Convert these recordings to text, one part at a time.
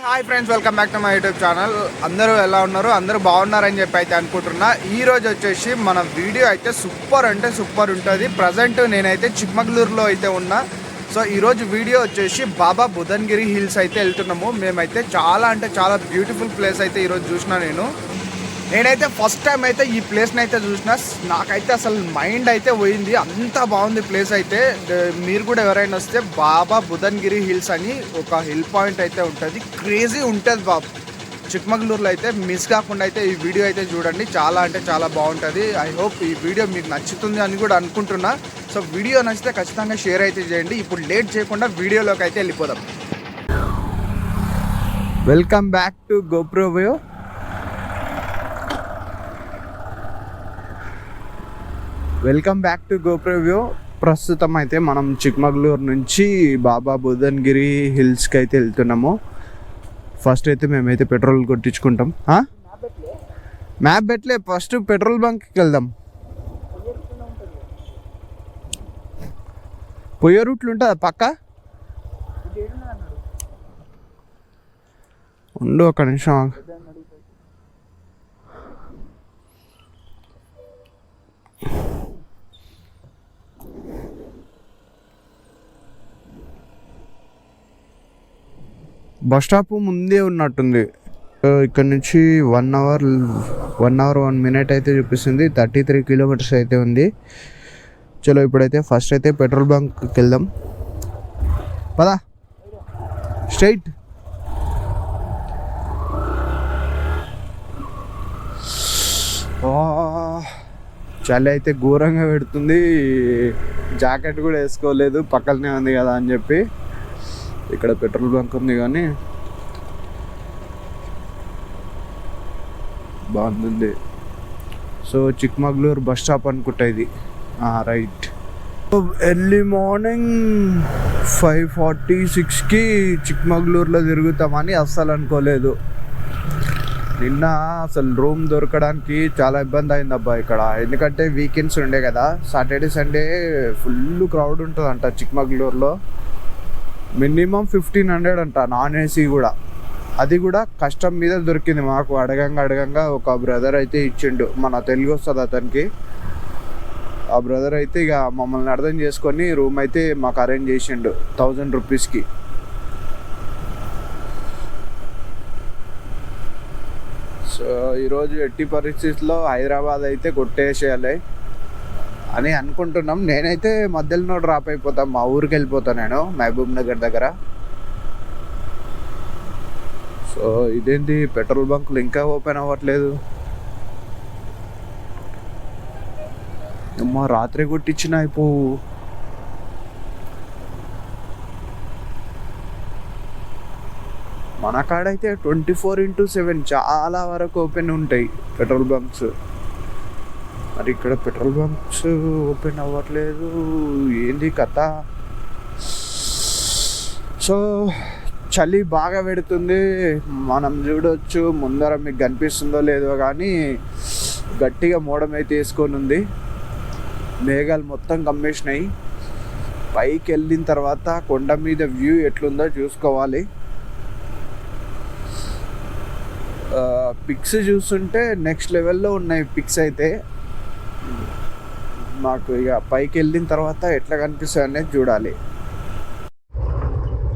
Hi friends, welcome back to my YouTube channel. అందరూ ఎలా ఉన్నారు? అందరూ బాగున్నారని చెప్పి అయితే అనుకుంటున్నా. ఈ రోజు వచ్చేసి మన వీడియో అయితే సూపర్ అంటే సూపర్ ఉంటుంది. ప్రజెంట్ నేనైతే చిక్మగళూరులో అయితే ఉన్నా. సో ఈరోజు వీడియో వచ్చేసి బాబా బుధన్గిరి హిల్స్ అయితే వెళ్తున్నాము. మేమైతే చాలా అంటే చాలా బ్యూటిఫుల్ ప్లేస్ అయితే ఈరోజు చూసినా. నేనైతే ఫస్ట్ టైం అయితే ఈ ప్లేస్ని అయితే చూసిన. నాకైతే అసలు మైండ్ అయితే పోయింది, అంత బాగుంది ప్లేస్ అయితే. మీరు కూడా ఎవరైనా వస్తే బాబా బుధన్గిరి హిల్స్ అని ఒక హిల్ పాయింట్ అయితే ఉంటుంది. క్రేజీ ఉంటుంది బాబు. చిక్మగళూరులో అయితే మిస్ కాకుండా అయితే ఈ వీడియో అయితే చూడండి. చాలా అంటే చాలా బాగుంటుంది. ఐ హోప్ ఈ వీడియో మీకు నచ్చుతుంది అని కూడా అనుకుంటున్నా. సో వీడియో నచ్చితే ఖచ్చితంగా షేర్ అయితే చేయండి. ఇప్పుడు లేట్ చేయకుండా వీడియోలోకి అయితే వెళ్ళిపోదాం. Welcome back to GoPro view. Welcome back to GoPro view. ప్రస్తుతం అయితే మనం చిక్మగళూరు నుంచి బాబా బుధన్గిరి హిల్స్కి అయితే వెళ్తున్నాము. ఫస్ట్ అయితే మేమైతే పెట్రోల్ కొట్టించుకుంటాం. మ్యాప్ పెట్టలే, ఫస్ట్ పెట్రోల్ బంక్కి వెళ్దాం. పోయే రూట్లు ఉంటుందా పక్క? ఉండు ఒక నిమిషం. బస్ స్టాప్ ముందే ఉన్నట్టుంది. ఇక్కడ నుంచి 1 hour 1 minute అయితే చూపిస్తుంది. 33 kilometers అయితే ఉంది. చలో ఇప్పుడైతే ఫస్ట్ అయితే పెట్రోల్ బంక్కి వెళ్దాం. పదా స్ట్రైట్. చలి అయితే ఘోరంగా పెడుతుంది. జాకెట్ కూడా వేసుకోలేదు, పక్కనే ఉంది కదా అని చెప్పి. ఇక్కడ పెట్రోల్ బంక్ ఉంది కానీ బాగుంది. సో చిక్మగళూరు బస్ స్టాప్ అనుకుంటా ఇది. రైట్. ఎర్లీ మార్నింగ్ 5:46కి చిక్మగళూరులో తిరుగుతామని అస్సలు అనుకోలేదు. నిన్న అసలు రూమ్ దొరకడానికి చాలా ఇబ్బంది అయింది అబ్బా ఇక్కడ. ఎందుకంటే వీకెండ్స్ ఉండే కదా, సాటర్డే సండే ఫుల్ క్రౌడ్ ఉంటుందంట చిక్మగళూరులో. మినిమం 1500 అంట నాన్ ఏసీ కూడా. అది కూడా కష్టం మీద దొరికింది మాకు. అడగంగా ఒక బ్రదర్ అయితే ఇచ్చిండు. మన తెలుగు వస్తుంది అతనికి. ఆ బ్రదర్ అయితే ఇక మమ్మల్ని అర్థం చేసుకొని రూమ్ అయితే మాకు అరేంజ్ చేసిండు 1000 రూపీస్కి. సో ఈరోజు ఎట్టి పరిస్థితుల్లో హైదరాబాద్ అయితే కొట్టేసేయాలి అని అనుకుంటున్నాం. నేనైతే మధ్యలో డ్రాప్ అయిపోతాను, మా ఊరికి వెళ్ళిపోతాను నేను, మహబూబ్ నగర్ దగ్గర. సో ఇదేంటి పెట్రోల్ బంకులు ఇంకా ఓపెన్ అవ్వట్లేదు. అమ్మా రాత్రి కొట్టించిన అయిపోవు. మన కాడైతే 24/7 చాలా వరకు ఓపెన్ ఉంటాయి పెట్రోల్ బంక్స్. మరి ఇక్కడ పెట్రోల్ బంక్స్ ఓపెన్ అవ్వట్లేదు, ఏంది కథ? సో చలి బాగా పెడుతుంది. మనం చూడవచ్చు ముందర, మీకు కనిపిస్తుందో లేదో కానీ గట్టిగా మోడం అయితే వేసుకొని ఉంది. మేఘాలు మొత్తం కమ్మేసినాయి. పైకి వెళ్ళిన తర్వాత కొండ మీద వ్యూ ఎట్లుందో చూసుకోవాలి. పిక్స్ చూస్తుంటే నెక్స్ట్ లెవెల్లో ఉన్నాయి పిక్స్ అయితే. మాకు ఇక పైకి వెళ్ళిన తర్వాత ఎట్లా కనిపిస్తుంది అనేది చూడాలి.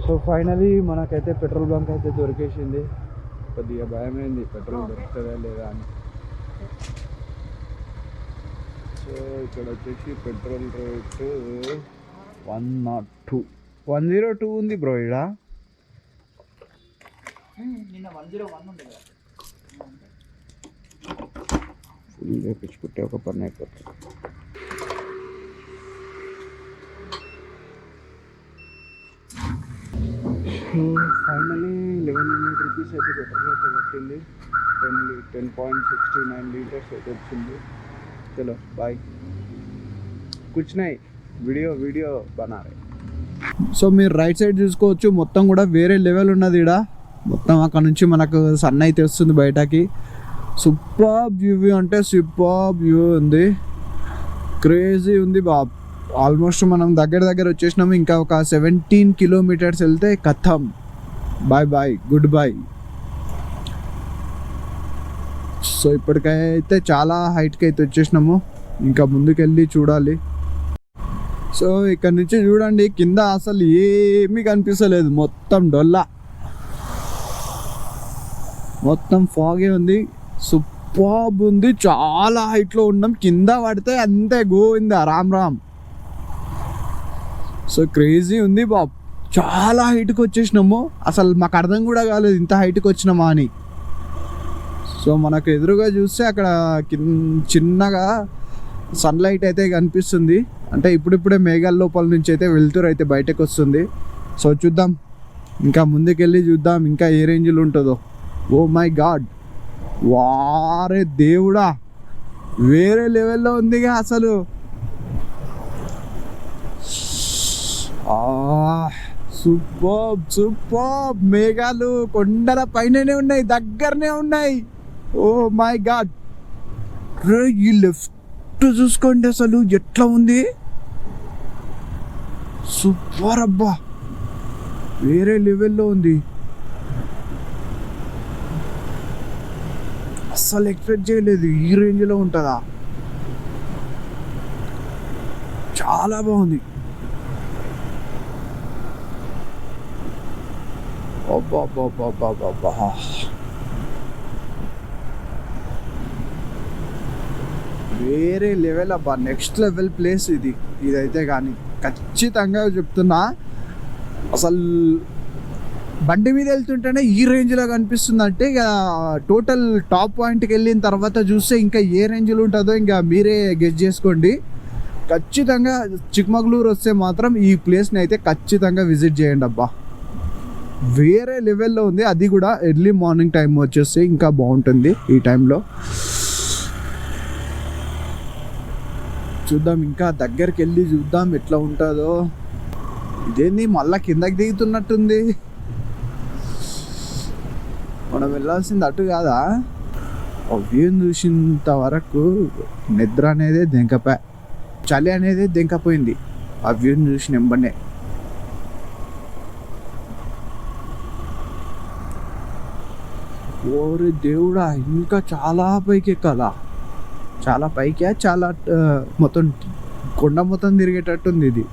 సో ఫైనలీ మనకైతే పెట్రోల్ బంక్ అయితే దొరికేసింది. కొద్దిగా భయమైంది పెట్రోల్ దొరుకుతుందా లేదా అని. సో ఇక్కడ వచ్చేసి పెట్రోల్ రేటు 102 ఉంది బ్రో. ఇక్కడ ఫుల్ వేపించుకుంటే ఒక పని అయిపోతుంది. ఫైనలీ 1100 రూపీస్ అయితే పెట్రోల్ అయితే పట్టింది. 10.69 లీటర్స్ అయితే వచ్చింది. చలో బాయ్. కూర్చున్నాయి వీడియో బనారే. సో మీరు రైట్ సైడ్ చూసుకోవచ్చు, మొత్తం కూడా వేరే లెవెల్ ఉన్నది ఇక్కడ. మొత్తం అక్కడ నుంచి మనకు సన్ అయితే వస్తుంది బయటకి. సూపర్ వ్యూ అంటే సూపర్ వ్యూ ఉంది, క్రేజీ ఉంది బాబ్. ఆల్మోస్ట్ మనం దగ్గర వచ్చేసినాము. ఇంకా ఒక 17 kilometers వెళ్తే కథం. Bye bye, good bye. So ఇప్పటికైతే చాలా హైట్కి అయితే వచ్చేసినాము, ఇంకా ముందుకెళ్ళి చూడాలి. సో ఇక్కడ నుంచి చూడండి, కింద అసలు ఏమీ కనిపిస్తలేదు, మొత్తం డొల్లా, మొత్తం ఫాగే ఉంది. సూపర్బ్ ఉంది, చాలా హైట్లో ఉన్నాం. కింద పడితే అంతే గోవిందా రామ్ రామ్. సో క్రేజీ ఉంది బాబ్, చాలా హైట్కి వచ్చేసినాము. అసలు మాకు అర్థం కూడా కాలేదు ఇంత హైట్కి వచ్చినామా అని. సో మనకు ఎదురుగా చూస్తే అక్కడ చిన్నగా సన్లైట్ అయితే కనిపిస్తుంది, అంటే ఇప్పుడిప్పుడే మేఘాల లోపల నుంచి అయితే వెళ్తురు అయితే బయటకు వస్తుంది. సో చూద్దాం, ఇంకా ముందుకెళ్ళి చూద్దాం ఇంకా ఏ రేంజ్లో ఉంటుందో. ఓ మై గాడ్, వారే దేవుడా, వేరే లెవెల్లో ఉందిగా అసలు. సూపర్ సూపర్, మేఘాలు కొండల పైననే ఉన్నాయి, దగ్గరనే ఉన్నాయి. ఓ మై గాడ్, ఈ లెఫ్ట్ చూసుకోండి అసలు ఎట్లా ఉంది, సూపర్ అబ్బా, వేరే లెవెల్లో ఉంది. అస్సలు ఎక్స్పెక్ట్ చేయలేదు ఈ రేంజ్లో ఉంటుందా, చాలా బాగుంది. అబ్బా, వేరే లెవెల్ అబ్బా, నెక్స్ట్ లెవెల్ ప్లేస్ ఇదైతే కానీ ఖచ్చితంగా చెప్తున్నా. అసలు బండి మీద వెళ్తుంటేనే ఈ రేంజ్లో కనిపిస్తుంది అంటే, ఇక టోటల్ టాప్ పాయింట్కి వెళ్ళిన తర్వాత చూస్తే ఇంకా ఏ రేంజ్లో ఉంటుందో ఇంకా మీరే గెస్ చేసుకోండి. ఖచ్చితంగా చిక్మగళూరు వస్తే మాత్రం ఈ ప్లేస్ని అయితే ఖచ్చితంగా విజిట్ చేయండి అబ్బా, వేరే లెవెల్లో ఉంది. అది కూడా ఎర్లీ మార్నింగ్ టైం వచ్చేస్తే ఇంకా బాగుంటుంది. ఈ టైంలో చూద్దాం, ఇంకా దగ్గరికి వెళ్ళి చూద్దాం ఎట్లా ఉంటుందో. ఇదేంది మళ్ళా కిందకి దిగుతున్నట్టుంది, మనం వెళ్ళాల్సింది అటు కాదా? వ్యూని చూసినంత వరకు నిద్ర అనేది దెంకపోయా, చలి అనేది దెంకపోయింది ఆ వ్యూని చూసిన వెంబడే. ఓరి దేవుడా, ఇంకా చాలా పైకి ఎక్కాలా, చాలా పైకి, చాలా మొత్తం కొండ మొత్తం తిరిగేటట్టుంది ఇది.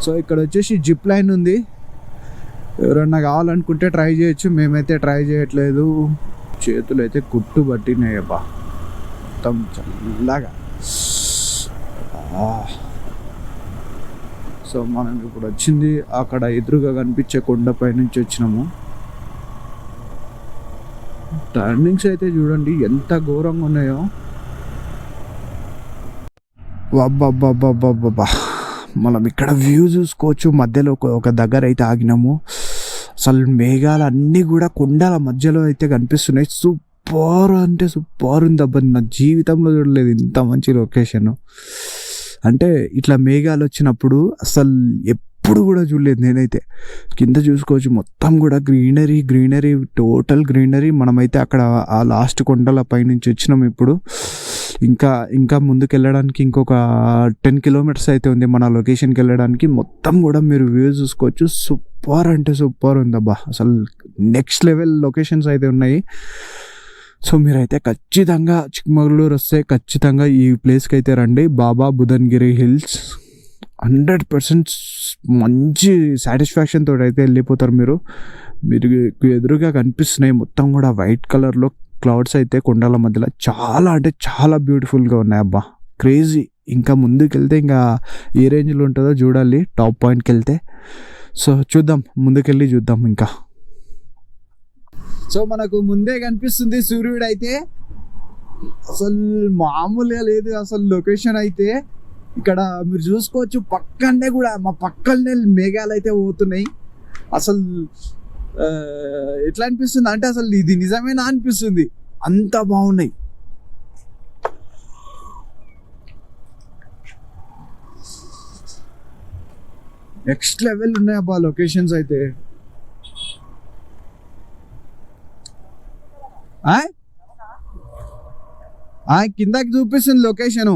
సో ఇక్కడ వచ్చేసి జిప్ లైన్ ఉంది, ఎవరన్నా కావాలనుకుంటే ట్రై చేయొచ్చు, మేమైతే ట్రై చేయట్లేదు. చేతులు అయితే కుట్టు పట్టినాయి అబ్బా, మొత్తం చల్లగా. సో మనం ఇప్పుడు వచ్చింది అక్కడ ఎదురుగా కనిపించే కొండపై నుంచి వచ్చినాము. టర్నింగ్స్ అయితే చూడండి ఎంత ఘోరంగా ఉన్నాయో. అబ్బా, మనం ఇక్కడ వ్యూ చూసుకోవచ్చు. మధ్యలో ఒక దగ్గర అయితే ఆగినాము. అసలు మేఘాలు అన్నీ కూడా కొండల మధ్యలో అయితే కనిపిస్తున్నాయి. సూపర్ అంటే సూపర్ ఉంది అబ్బా, నా జీవితంలో చూడలేదు ఇంత మంచి లొకేషన్. అంటే ఇట్లా మేఘాలు వచ్చినప్పుడు అసలు ఎప్పుడు కూడా చూడలేదు నేనైతే. కింద చూసుకోవచ్చు మొత్తం కూడా గ్రీనరీ, టోటల్ గ్రీనరీ. మనమైతే అక్కడ ఆ లాస్ట్ కొండల పైనుంచి వచ్చినాం. ఇప్పుడు ఇంకా ముందుకు వెళ్ళడానికి ఇంకొక 10 కిలోమీటర్స్ అయితే ఉంది మన లొకేషన్కి వెళ్ళడానికి. మొత్తం కూడా మీరు వ్యూ చూసుకోవచ్చు. సూపర్ అంటే సూపర్ ఉందబ్బా, అసలు నెక్స్ట్ లెవెల్ లొకేషన్స్ అయితే ఉన్నాయి. సో మీరైతే ఖచ్చితంగా చిక్మగళూరు వస్తే ఖచ్చితంగా ఈ ప్లేస్కి అయితే రండి. బాబా బుదన్గిరి హిల్స్ 100% మంచి సాటిస్ఫాక్షన్ తోటి అయితే వెళ్ళిపోతారు మీరు. ఎదురుగా కనిపిస్తున్నాయి మొత్తం కూడా వైట్ కలర్లో క్లౌడ్స్ అయితే కొండల మధ్యలో, చాలా అంటే చాలా బ్యూటిఫుల్గా ఉన్నాయి అబ్బా, క్రేజీ. ఇంకా ముందుకు వెళ్తే ఇంకా ఏ రేంజ్లో ఉంటుందో చూడాలి టాప్ పాయింట్కి వెళ్తే. సో చూద్దాం, ముందుకెళ్ళి చూద్దాం ఇంకా. సో మనకు ముందే కనిపిస్తుంది సూర్యుడు అయితే, అసలు మామూలుగా లేదు అసలు లొకేషన్ అయితే. ఇక్కడ మీరు చూసుకోవచ్చు పక్కనే కూడా, మా పక్కనే మేఘాలు అయితే పోతున్నాయి. అసలు ఎట్లా అనిపిస్తుంది అంటే అసలు ఇది నిజమేనా అనిపిస్తుంది, అంత బాగున్నాయి. నెక్స్ట్ లెవెల్ ఉన్నాయి అబ్బా లొకేషన్స్ అయితే. కిందకి చూపిస్తుంది లొకేషను.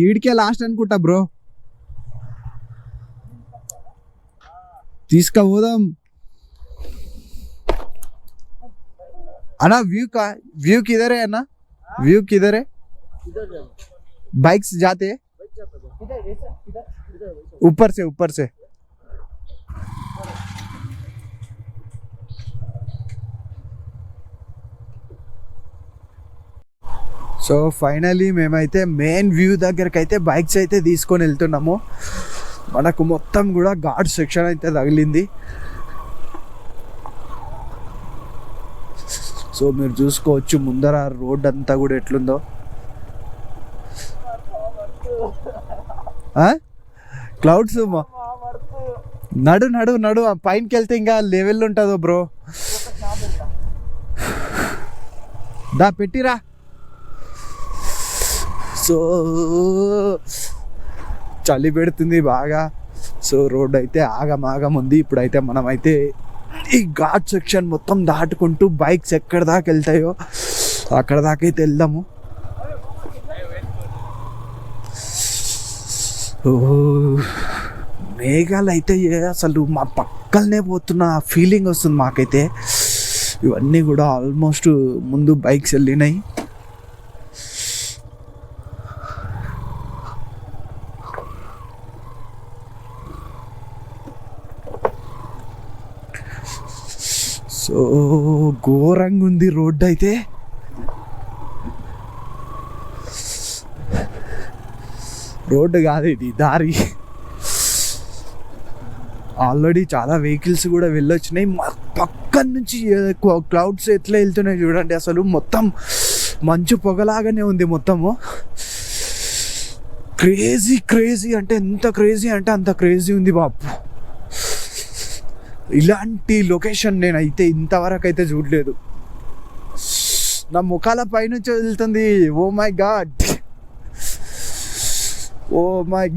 ఈడికే లాస్ట్ అనుకుంటా బ్రో. తీసుకుపోదాం అన్నా. व्यू किधर है अना? व्यू किधर है? बाइक से जाते हैं ऊपर से సో ఫైనలీ మేమైతే మెయిన్ వ్యూ దగ్గరికి అయితే బైక్స్ అయితే తీసుకొని వెళ్తున్నాము. మనకు మొత్తం కూడా ఘాట్ సెక్షన్ అయితే తగిలింది. సో మీరు చూసుకోవచ్చు ముందర రోడ్ అంతా కూడా ఎట్లుందో. క్లౌడ్స్ నడు నడు నడు పైనకి వెళ్తే ఇంకా లెవెల్ ఉంటుందో బ్రో. దా పెట్టిరా. సో చలి పెడుతుంది బాగా. సో రోడ్ అయితే ఆగమాగం ఉంది. ఇప్పుడైతే మనమైతే ఈ ఘాట్ సెక్షన్ మొత్తం దాటుకుంటూ బైక్స్ ఎక్కడ దాకా వెళ్తాయో అక్కడ దాకా అయితే వెళ్దాము. మేఘాలు అయితే అసలు మా పక్కనే పోతున్న ఫీలింగ్ వస్తుంది మాకైతే. ఇవన్నీ కూడా ఆల్మోస్ట్ ముందు బైక్స్ వెళ్ళినాయి. సో ఘోరంగా ఉంది రోడ్డు అయితే. రోడ్డు కాదు ఇది, దారి. ఆల్రెడీ చాలా వెహికల్స్ కూడా వెళ్ళొచ్చినాయి. పక్కన నుంచి క్లౌడ్స్ ఎట్లా వెళ్తున్నాయి చూడండి. అసలు మొత్తం మంచు పొగలాగానే ఉంది మొత్తము. క్రేజీ అంటే ఎంత క్రేజీ అంటే అంత క్రేజీ ఉంది బాబు. ఇలాంటి లొకేషన్ నేనైతే ఇంతవరకు అయితే చూడలేదు. నా ముఖాల పైనుంచి వెళ్తుంది. ఓ మై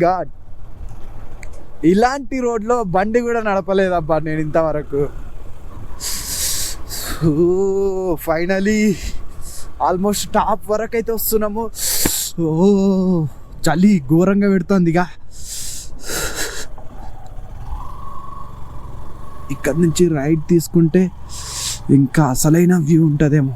గాడ్ ఇలాంటి రోడ్లో బండి కూడా నడపలేదబ్బా నేను ఇంతవరకు. ఫైనలీ ఆల్మోస్ట్ టాప్ వరకు అయితే వస్తున్నాము. చలి ఘోరంగా పెడుతుంది. ఇక ఇక్కడ నుంచి రైట్ తీసుకుంటే ఇంకా అసలైన వ్యూ ఉంటుందేమో.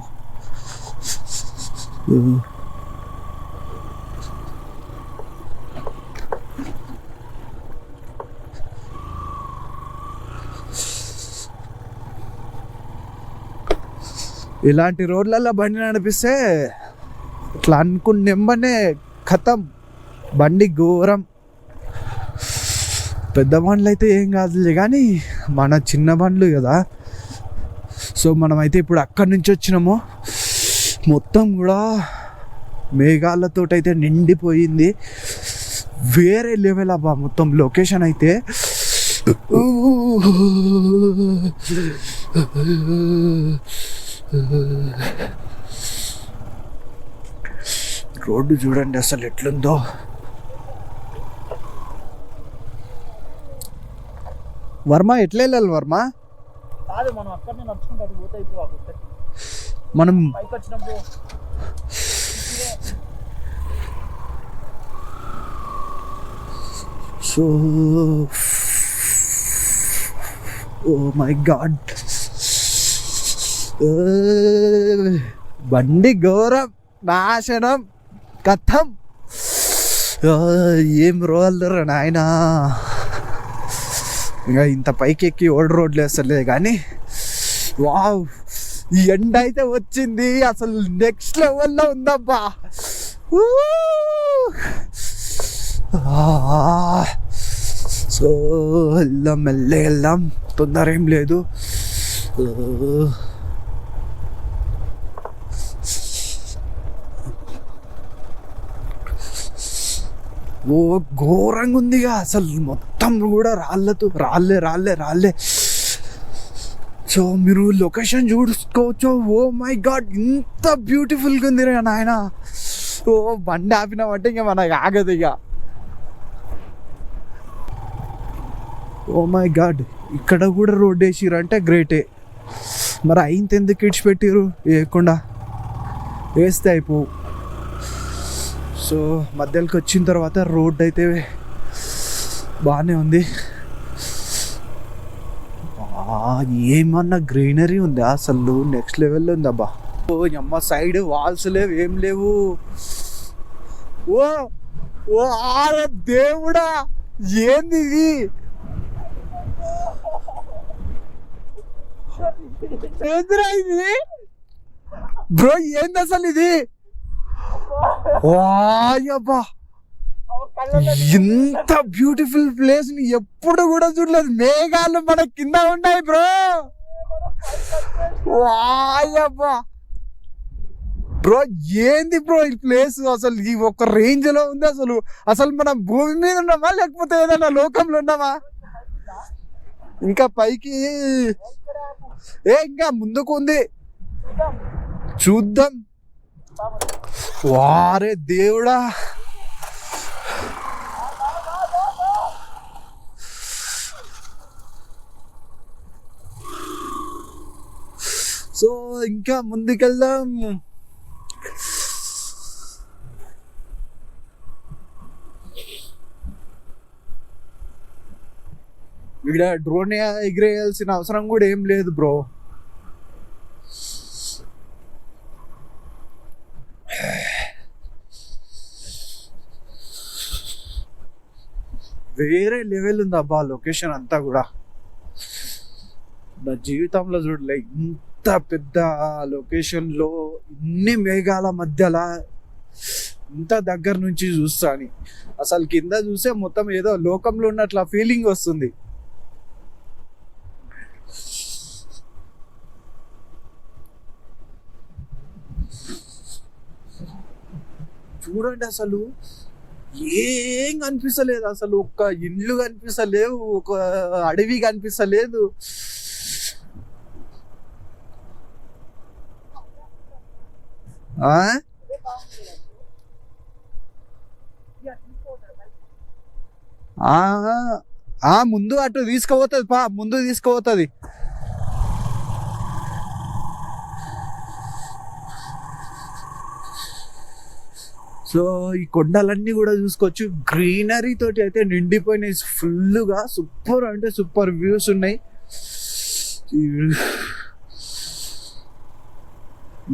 ఇలాంటి రోడ్లలో బండి నడిపిస్తే ఇట్లా అనుకున్న నెమ్మనే ఖతం బండి ఘోరం. పెద్ద బండ్లు అయితే ఏం కాదులే కానీ మన చిన్న బండ్లు కదా. సో మనమైతే ఇప్పుడు అక్కడి నుంచి వచ్చినాము. మొత్తం కూడా మేఘాలతో అయితే నిండిపోయింది. వేరే లెవెల్ అబ్బా మొత్తం లొకేషన్ అయితే. రోడ్డు చూడండి అసలు ఎట్లుందో. వర్మ ఎట్లా వెళ్ళాలి వర్మ? మనం సో ఓ మై గాడ్ బండి ఘోరం నాశనం కథం. ఏం రోల్దరా నాయనా. ఇంకా ఇంత పైకి ఎక్కి ఓల్డ్ రోడ్లు వేస్తలేదు కానీ వావ్ ఈ ఎండ అయితే వచ్చింది. అసలు నెక్స్ట్ లెవెల్లో ఉందబ్బా. సో వెళ్దాం మెల్లగా వెళ్దాం, తొందర ఏం లేదు. ఓ ఘోరంగా ఉందిగా అసలు మొత్తం కూడా రాళ్ళే. సో మీరు లొకేషన్ చూసుకోవచ్చు. ఓ మై గాడ్ ఇంత బ్యూటిఫుల్గా ఉంది రా నాయన. ఓ బండి ఆపినామంటే ఇంకా మనకు ఆగదు ఇక. ఓ మై గాడ్ ఇక్కడ కూడా రోడ్ వేసిర్రు అంటే గ్రేటే. మరి అయింత ఎందుకు ఇడిచిపెట్టిర్రు? వేయకుండా వేస్తే అయిపో. సో మధ్యలోకి వచ్చిన తర్వాత రోడ్ అయితే బాగానే ఉంది. ఏమన్నా గ్రీనరీ ఉంది అసలు, నెక్స్ట్ లెవెల్లో ఉంది అబ్బా. ఓ అమ్మ, సైడ్ వాల్స్ లేవు, ఏం లేవు. ఓ ఓ ఆరే దేవుడా, ఏంది ఇది? ఏందిరా ఇది బ్రో, ఏంది అసలు ఇది? వాయబ్బా, ఇంత బ్యూటిఫుల్ ప్లేస్ ని ఎప్పుడు కూడా చూడలేదు. మేఘాలు మన కింద ఉన్నాయి బ్రో. వాయబ్బా బ్రో, ఏంది బ్రో ఈ ప్లేస్? అసలు ఈ ఒక రేంజ్ లో ఉంది. అసలు అసలు మనం భూమి మీద ఉన్నామా లేకపోతే ఏదైనా లోకంలో ఉన్నామా? ఇంకా పైకి ఇంకా ముందుకు ఉంది, చూద్దాం. వారే దేవుడా, సో ఇంకా ముందుకెళ్దాం. ఇక్కడ డ్రోన్ ఎగిరేయాల్సిన అవసరం కూడా ఏం లేదు బ్రో. వేరే లెవెల్ ఉంది అబ్బా లొకేషన్ అంతా కూడా. నా జీవితంలో చూడలే ఇంత పెద్ద లొకేషన్ లో ఇన్ని మేఘాల మధ్యలో ఇంత దగ్గర నుంచి చూస్తాను. అసలు కింద చూసే మొత్తం ఏదో లోకంలో ఉన్నట్ల ఫీలింగ్ వస్తుంది. చూడండి, అసలు ఏం కనిపిస్తలేదు. అసలు ఒక్క ఇండ్లు కనిపిస్తలేవు, ఒక అడవి కనిపిస్తలేదు. ముందు అటు తీసుకుపోతుంది, ముందు తీసుకుపోతుంది. సో ఈ కొండలన్నీ కూడా చూసుకోవచ్చు, గ్రీనరీ తోటి అయితే నిండిపోయినాయి ఫుల్గా. సూపర్ అంటే సూపర్ వ్యూస్ ఉన్నాయి.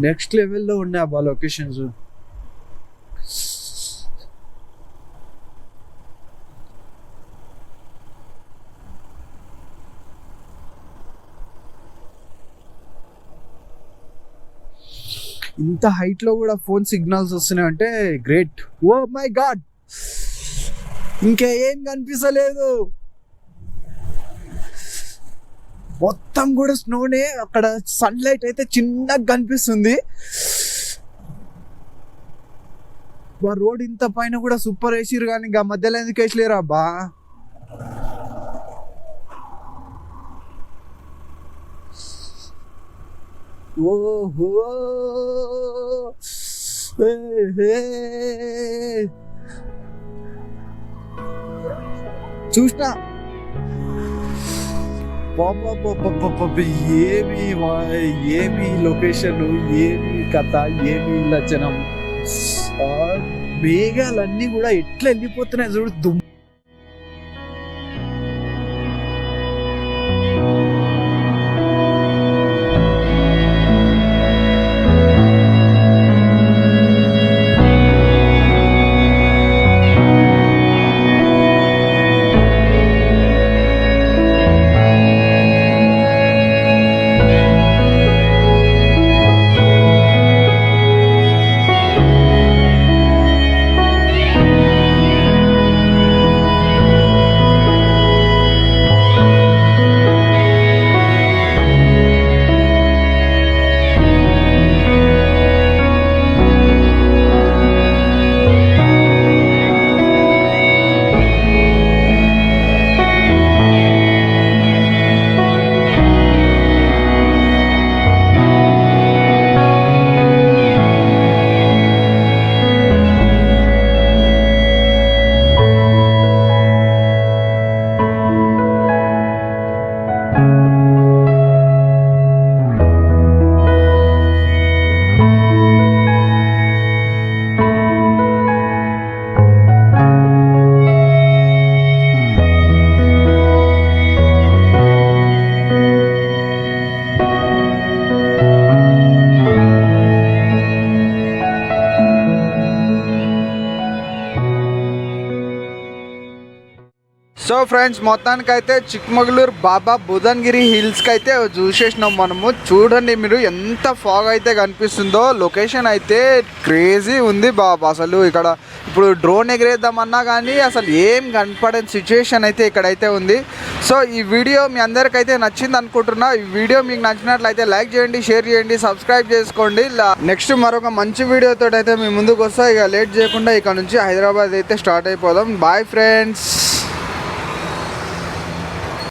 నెక్స్ట్ లెవెల్లో ఉన్నాయి అబ్బా లొకేషన్స్. ఇంత హైట్ లో కూడా ఫోన్ సిగ్నల్స్ వస్తున్నాయి అంటే గ్రేట్. ఓ మై గాడ్, ఇంకేం కనిపిస్తలేదు, మొత్తం కూడా స్నోనే. అక్కడ సన్లైట్ అయితే చిన్నగా కనిపిస్తుంది. రోడ్ ఇంత పైన కూడా సూపర్ వేసిరు, కానీ ఇంకా మధ్యలో ఎందుకు వేసలేరా అబ్బా? ఓహో, చూసినా ఏమి లొకేషన్, ఏమి కథ, ఏమి లక్షణం. మేఘాలన్నీ కూడా ఎట్లా వెళ్ళిపోతున్నాయి చూడు. సో ఫ్రెండ్స్ మొత్తానికైతే చిక్మగళూరు బాబా బుధన్గిరి హిల్స్కి అయితే చూసేసినాం మనము. చూడండి మీరు ఎంత ఫాగ్ అయితే కనిపిస్తుందో. లొకేషన్ అయితే క్రేజీ ఉంది బాబా. అసలు ఇక్కడ ఇప్పుడు డ్రోన్ ఎగిరేద్దామన్నా కానీ అసలు ఏం కనపడని సిచ్యువేషన్ అయితే ఇక్కడైతే ఉంది. సో ఈ వీడియో మీ అందరికైతే నచ్చింది అనుకుంటున్నా. ఈ వీడియో మీకు నచ్చినట్లయితే లైక్ చేయండి, షేర్ చేయండి, సబ్స్క్రైబ్ చేసుకోండి. నెక్స్ట్ మరొక మంచి వీడియోతో అయితే మీ ముందుకు వస్తా. ఇక లేట్ చేయకుండా ఇక్కడ నుంచి హైదరాబాద్ అయితే స్టార్ట్ అయిపోదాం. Bye friends.